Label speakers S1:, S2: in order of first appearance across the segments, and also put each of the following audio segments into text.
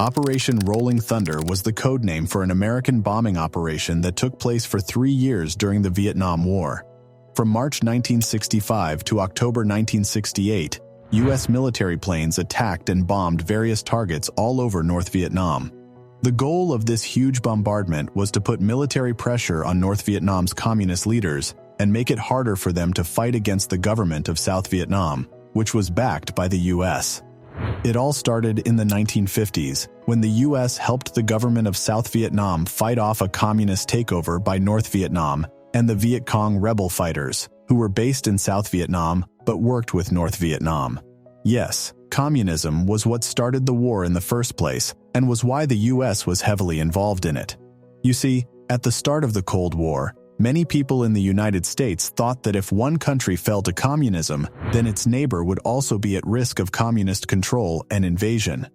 S1: Operation Rolling Thunder was the code name for an American bombing operation that took place for 3 years during the Vietnam War. From March 1965 to October 1968, U.S. military planes attacked and bombed various targets all over North Vietnam. The goal of this huge bombardment was to put military pressure on North Vietnam's communist leaders and make it harder for them to fight against the government of South Vietnam, which was backed by the U.S. It all started in the 1950s, when the U.S. helped the government of South Vietnam fight off a communist takeover by North Vietnam and the Viet Cong rebel fighters, who were based in South Vietnam but worked with North Vietnam. Yes, communism was what started the war in the first place, and was why the U.S. was heavily involved in it. You see, at the start of the Cold War, many people in the United States thought that if one country fell to communism, then its neighbor would also be at risk of communist control and invasion.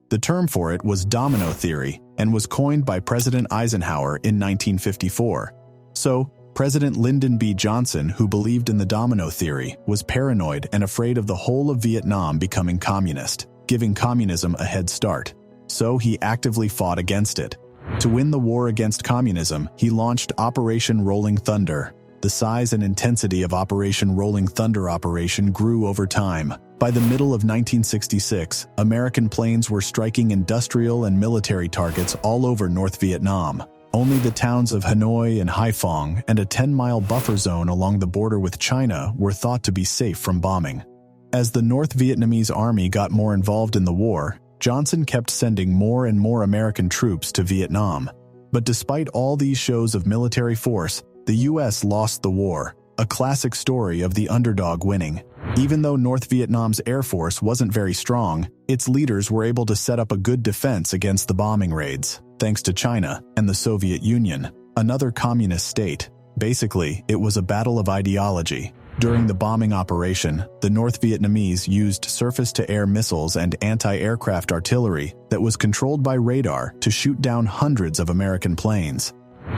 S1: The term for it was domino theory and was coined by President Eisenhower in 1954. So, President Lyndon B. Johnson, who believed in the domino theory, was paranoid and afraid of the whole of Vietnam becoming communist, giving communism a head start. So he actively fought against it. To win the war against communism, he launched Operation Rolling Thunder. The size and intensity of Operation Rolling Thunder operation grew over time. By the middle of 1966, American planes were striking industrial and military targets all over North Vietnam. Only the towns of Hanoi and Haiphong and a 10-mile buffer zone along the border with China were thought to be safe from bombing. As the North Vietnamese army got more involved in the war, Johnson kept sending more and more American troops to Vietnam. But despite all these shows of military force, the U.S. lost the war, a classic story of the underdog winning. Even though North Vietnam's air force wasn't very strong, its leaders were able to set up a good defense against the bombing raids, thanks to China and the Soviet Union, another communist state. Basically, it was a battle of ideology. During the bombing operation, the North Vietnamese used surface-to-air missiles and anti-aircraft artillery that was controlled by radar to shoot down hundreds of American planes.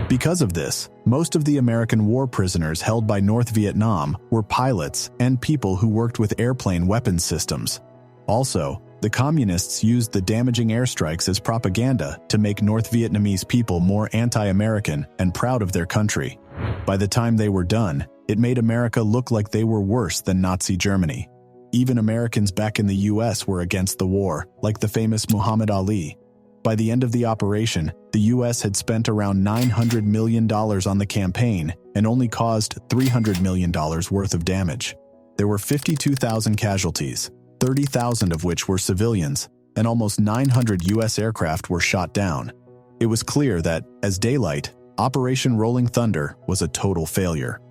S1: Because of this, most of the American war prisoners held by North Vietnam were pilots and people who worked with airplane weapons systems. Also, the communists used the damaging airstrikes as propaganda to make North Vietnamese people more anti-American and proud of their country. By the time they were done, it made America look like they were worse than Nazi Germany. Even Americans back in the U.S. were against the war, like the famous Muhammad Ali. By the end of the operation, the U.S. had spent around $900 million on the campaign and only caused $300 million worth of damage. There were 52,000 casualties, 30,000 of which were civilians, and almost 900 U.S. aircraft were shot down. It was clear that, as daylight, Operation Rolling Thunder was a total failure.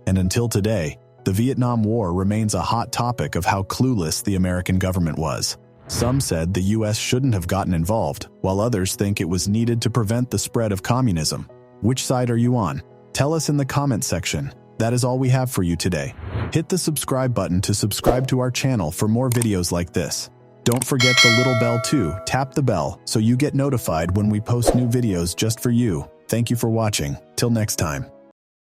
S1: And until today, the Vietnam War remains a hot topic of how clueless the American government was. Some said the U.S. shouldn't have gotten involved, while others think it was needed to prevent the spread of communism. Which side are you on? Tell us in the comment section. That is all we have for you today. Hit the subscribe button to subscribe to our channel for more videos like this. Don't forget the little bell too. Tap the bell so you get notified when we post new videos just for you. Thank you for watching. Till next time.